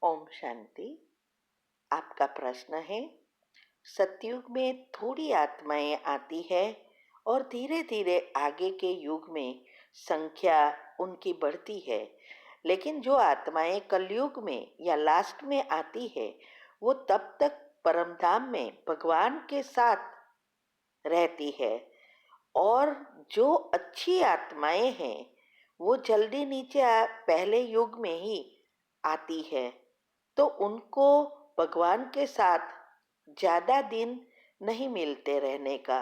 ओम शांति। आपका प्रश्न है, सतयुग में थोड़ी आत्माएं आती है और धीरे धीरे आगे के युग में संख्या उनकी बढ़ती है, लेकिन जो आत्माएं कलयुग में या लास्ट में आती है वो तब तक परमधाम में भगवान के साथ रहती है। और जो अच्छी आत्माएं हैं वो जल्दी नीचे पहले युग में ही आती है, तो उनको भगवान के साथ ज़्यादा दिन नहीं मिलते रहने का।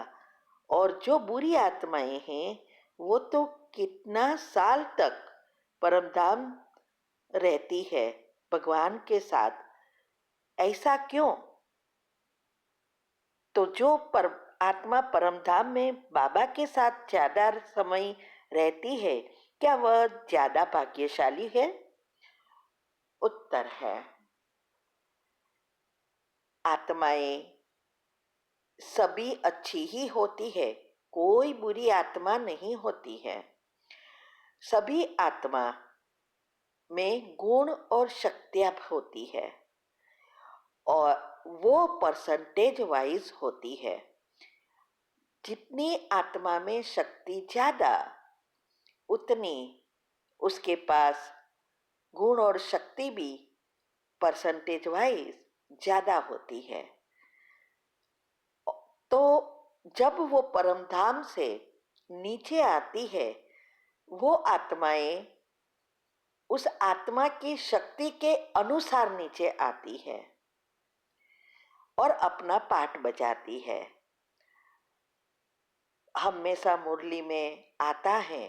और जो बुरी आत्माएं हैं वो तो कितना साल तक परमधाम रहती है भगवान के साथ। ऐसा क्यों? तो जो आत्मा परमधाम में बाबा के साथ ज़्यादा समय रहती है, क्या वह ज़्यादा भाग्यशाली है? उत्तर है, आत्माएं सभी अच्छी ही होती है, कोई बुरी आत्मा नहीं होती है। सभी आत्मा में गुण और शक्तियां होती है और वो परसेंटेज वाइज होती है। जितनी आत्मा में शक्ति ज़्यादा उतनी उसके पास गुण और शक्ति भी परसेंटेज वाइज ज़्यादा होती है। तो जब वो परमधाम से नीचे आती है, वो आत्माएं उस आत्मा की शक्ति के अनुसार नीचे आती है और अपना पाठ बजाती है। हमेशा मुरली में आता है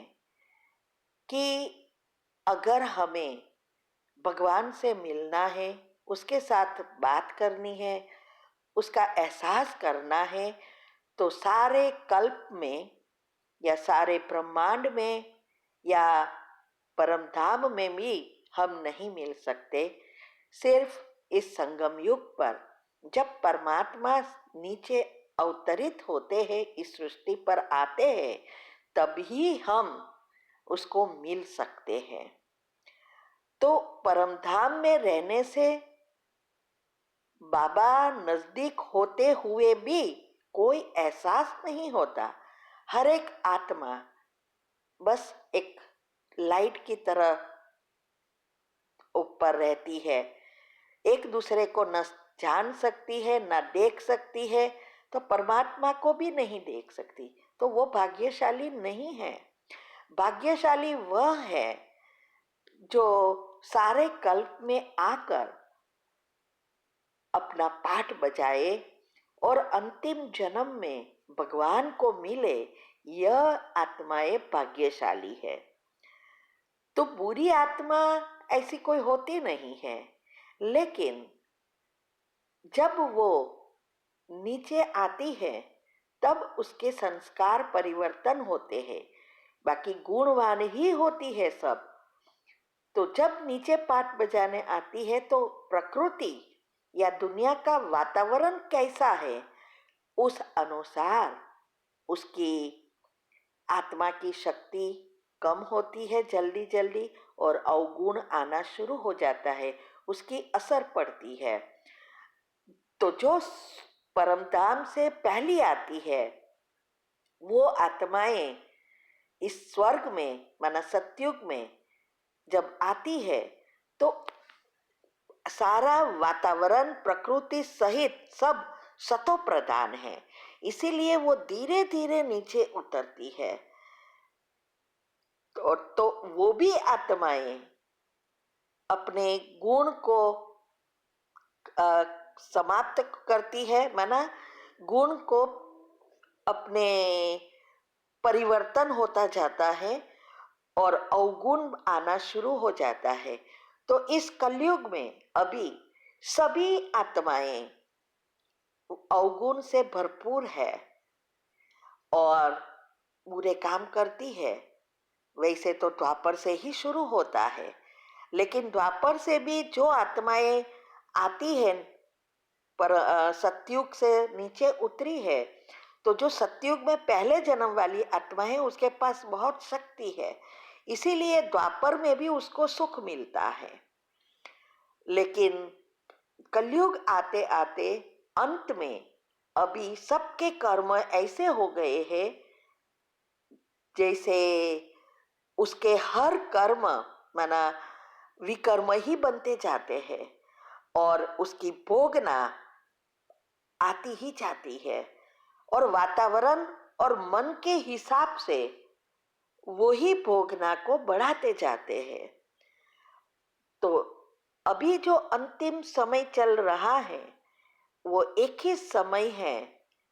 कि अगर हमें भगवान से मिलना है, उसके साथ बात करनी है, उसका एहसास करना है, तो सारे कल्प में या सारे ब्रह्मांड में या परमधाम में भी हम नहीं मिल सकते। सिर्फ इस संगम युग पर जब परमात्मा नीचे अवतरित होते हैं, इस सृष्टि पर आते हैं, तभी हम उसको मिल सकते हैं। तो परमधाम में रहने से बाबा नजदीक होते हुए भी कोई एहसास नहीं होता। हर एक आत्मा बस एक लाइट की तरह ऊपर रहती है, एक दूसरे को न जान सकती है न देख सकती है, तो परमात्मा को भी नहीं देख सकती। तो वो भाग्यशाली नहीं है। भाग्यशाली वह है जो सारे कल्प में आकर अपना पाठ बजाए और अंतिम जन्म में भगवान को मिले। यह आत्माएं भाग्यशाली है। तो बुरी आत्मा ऐसी कोई होती नहीं है, लेकिन जब वो नीचे आती है तब उसके संस्कार परिवर्तन होते हैं। बाकी गुणवान ही होती है सब। तो जब नीचे पाठ बजाने आती है तो प्रकृति या दुनिया का वातावरण कैसा है, उस अनुसार उसकी आत्मा की शक्ति कम होती है जल्दी जल्दी और अवगुण आना शुरू हो जाता है, उसकी असर पड़ती है। तो जो परमधाम से पहली आती है वो आत्माएं इस स्वर्ग में माना सतयुग में जब आती है तो सारा वातावरण प्रकृति सहित सब सतो प्रधान है, इसीलिए वो धीरे धीरे नीचे उतरती है। तो वो भी आत्माएं अपने गुण को समाप्त करती है, माना गुण को अपने परिवर्तन होता जाता है और अवगुण आना शुरू हो जाता है। तो इस कलयुग में अभी सभी आत्माएं अवगुण से भरपूर है और बुरे काम करती है। वैसे तो द्वापर से ही शुरू होता है, लेकिन द्वापर से भी जो आत्माएं आती है पर सतयुग से नीचे उतरी है, तो जो सतयुग में पहले जन्म वाली आत्मा है उसके पास बहुत शक्ति है, इसीलिए द्वापर में भी उसको सुख मिलता है। लेकिन कलयुग आते आते अंत में अभी सबके कर्म ऐसे हो गए हैं जैसे उसके हर कर्म माना विकर्म ही बनते जाते हैं और उसकी भोगना आती ही जाती है और वातावरण और मन के हिसाब से वही भोगना को बढ़ाते जाते हैं। तो अभी जो अंतिम समय चल रहा है वो एक ही समय है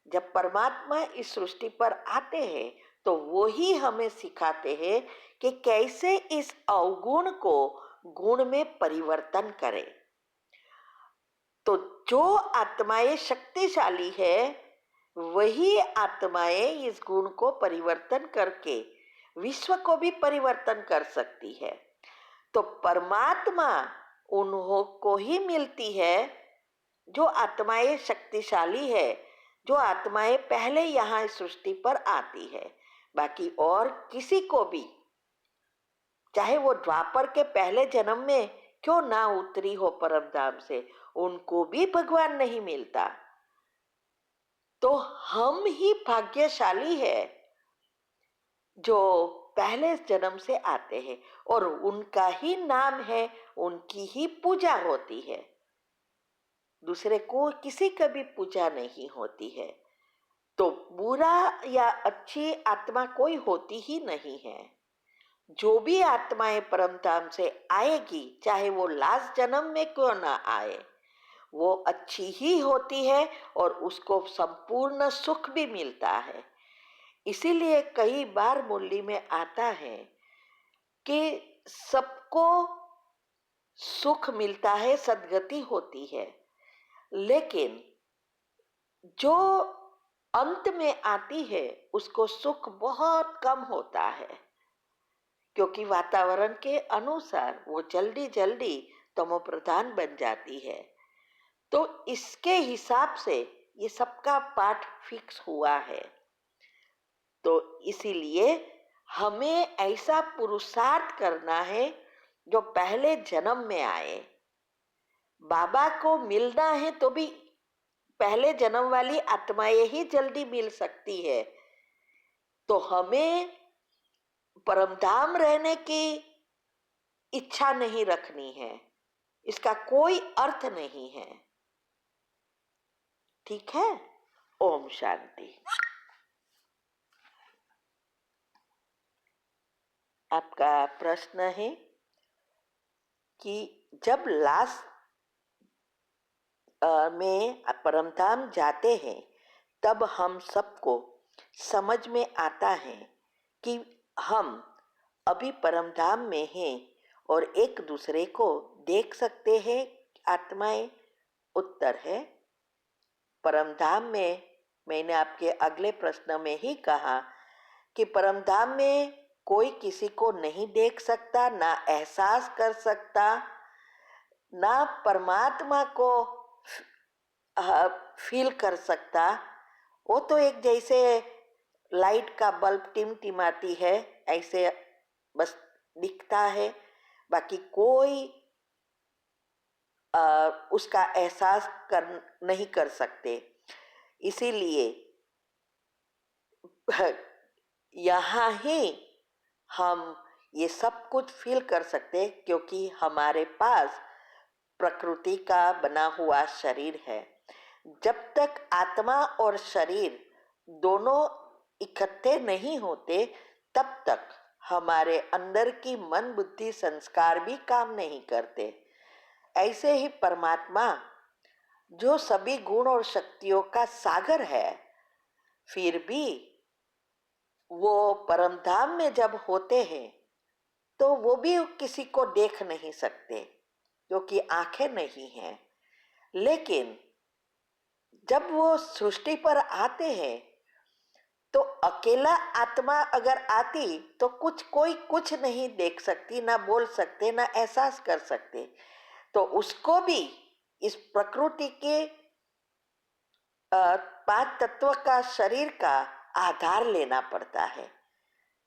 जब परमात्मा इस सृष्टि पर आते हैं, तो वो ही हमें सिखाते हैं कि कैसे इस अवगुण को गुण में परिवर्तन करें। तो जो आत्माएं शक्तिशाली है वही आत्माएं इस गुण को परिवर्तन करके विश्व को भी परिवर्तन कर सकती है। तो परमात्मा उन्हों को ही मिलती है जो आत्माएं शक्तिशाली है, जो आत्माएं पहले यहाँ सृष्टि पर आती है। बाकी और किसी को भी, चाहे वो द्वापर के पहले जन्म में क्यों ना उतरी हो परम धाम से, उनको भी भगवान नहीं मिलता। तो हम ही भाग्यशाली है जो पहले जन्म से आते हैं और उनका ही नाम है, उनकी ही पूजा होती है। दूसरे को किसी का भी पूजा नहीं होती है। तो बुरा या अच्छी आत्मा कोई होती ही नहीं है। जो भी आत्माएं परम धाम से आएगी, चाहे वो लास्ट जन्म में क्यों ना आए, वो अच्छी ही होती है और उसको संपूर्ण सुख भी मिलता है। इसीलिए कई बार मुरली में आता है कि सबको सुख मिलता है, सद्गति होती है, लेकिन जो अंत में आती है उसको सुख बहुत कम होता है, क्योंकि वातावरण के अनुसार वो जल्दी जल्दी तमो प्रधान बन जाती है। तो इसके हिसाब से ये सबका पाठ फिक्स हुआ है। तो इसीलिए हमें ऐसा पुरुषार्थ करना है जो पहले जन्म में आए। बाबा को मिलना है तो भी पहले जन्म वाली आत्माएं ही जल्दी मिल सकती है। तो हमें परमधाम रहने की इच्छा नहीं रखनी है, इसका कोई अर्थ नहीं है। ठीक है। ओम शांति। आपका प्रश्न है कि जब लास्ट में परमधाम जाते हैं तब हम सबको समझ में आता है कि हम अभी परमधाम में हैं और एक दूसरे को देख सकते हैं आत्माएं। उत्तर है परमधाम में, मैंने आपके अगले प्रश्न में ही कहा कि परमधाम में कोई किसी को नहीं देख सकता, ना एहसास कर सकता, ना परमात्मा को फील कर सकता। वो तो एक जैसे लाइट का बल्ब टिमटिमाती है ऐसे बस दिखता है, बाकी कोई उसका एहसास नहीं कर सकते। इसीलिए यहाँ ही हम ये सब कुछ फील कर सकते, क्योंकि हमारे पास प्रकृति का बना हुआ शरीर है। जब तक आत्मा और शरीर दोनों इकट्ठे नहीं होते तब तक हमारे अंदर की मन बुद्धि संस्कार भी काम नहीं करते। ऐसे ही परमात्मा जो सभी गुण और शक्तियों का सागर है, फिर भी वो परमधाम में जब होते हैं तो वो भी किसी को देख नहीं सकते क्योंकि आंखें नहीं हैं। लेकिन जब वो सृष्टि पर आते हैं तो अकेला आत्मा अगर आती तो कोई कुछ नहीं देख सकती, ना बोल सकते, ना एहसास कर सकते। तो उसको भी इस प्रकृति के पांच तत्व का शरीर का आधार लेना पड़ता है।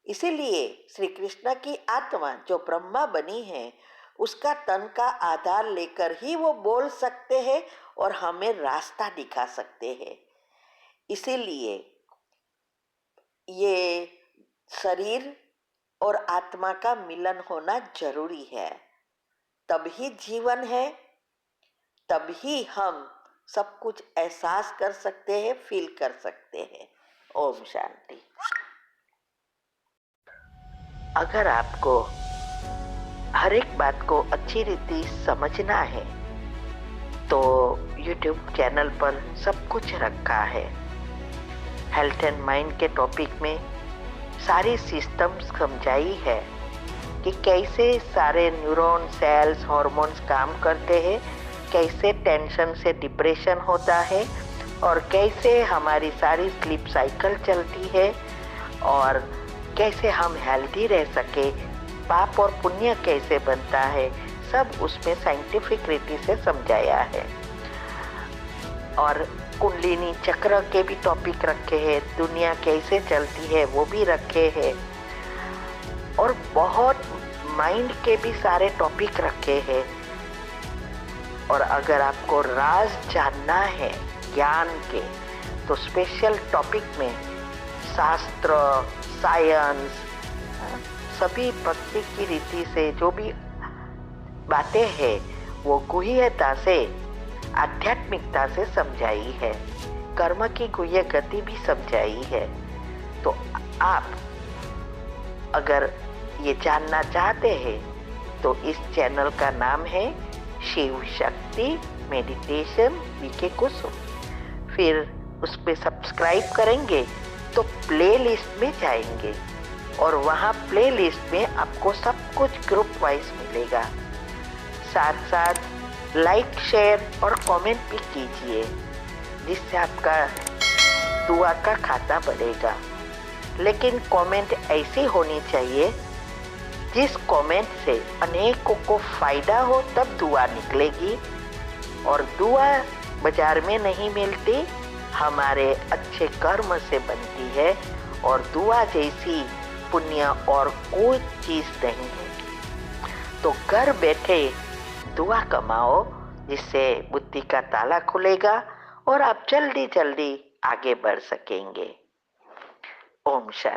इसीलिए श्री कृष्ण की आत्मा जो ब्रह्मा बनी है उसका तन का आधार लेकर ही वो बोल सकते हैं और हमें रास्ता दिखा सकते हैं। इसीलिए ये शरीर और आत्मा का मिलन होना जरूरी है, तभी जीवन है, तभी हम सब कुछ एहसास कर सकते हैं, फील कर सकते हैं। ओम शांति। अगर आपको हर एक बात को अच्छी रीति समझना है तो YouTube चैनल पर सब कुछ रखा है। हेल्थ एंड माइंड के टॉपिक में सारी सिस्टम्स समझाई है कि कैसे सारे न्यूरॉन, सेल्स, हॉर्मोन्स काम करते हैं, कैसे टेंशन से डिप्रेशन होता है और कैसे हमारी सारी स्लीप साइकिल चलती है और कैसे हम हेल्दी रह सके, पाप और पुण्य कैसे बनता है, सब उसमें साइंटिफिक रीति से समझाया है। और कुंडलिनी चक्र के भी टॉपिक रखे हैं, दुनिया कैसे चलती है वो भी रखे हैं और बहुत माइंड के भी सारे टॉपिक रखे हैं। और अगर आपको राज जानना है ज्ञान के तो स्पेशल टॉपिक में शास्त्र, साइंस, सभी भक्ति की रीति से जो भी बातें हैं वो गुह्यता से, आध्यात्मिकता से समझाई है, कर्म की गुह्य गति भी समझाई है। तो आप अगर ये जानना चाहते हैं तो इस चैनल का नाम है शिव शक्ति मेडिटेशन वीके कुसुम। फिर उस पर सब्सक्राइब करेंगे तो प्लेलिस्ट में जाएंगे और वहाँ प्लेलिस्ट में आपको सब कुछ ग्रुप वाइज मिलेगा। साथ साथ लाइक, शेयर और कमेंट भी कीजिए, जिससे आपका दुआ का खाता बढ़ेगा। लेकिन कमेंट ऐसी होनी चाहिए जिस कमेंट से अनेकों को फायदा हो, तब दुआ निकलेगी। और दुआ बाजार में नहीं मिलती, हमारे अच्छे कर्म से बनती है और दुआ जैसी पुण्य और कोई चीज नहीं है। तो घर बैठे दुआ कमाओ, जिससे बुद्धि का ताला खुलेगा और आप जल्दी जल्दी आगे बढ़ सकेंगे। ओम शांति।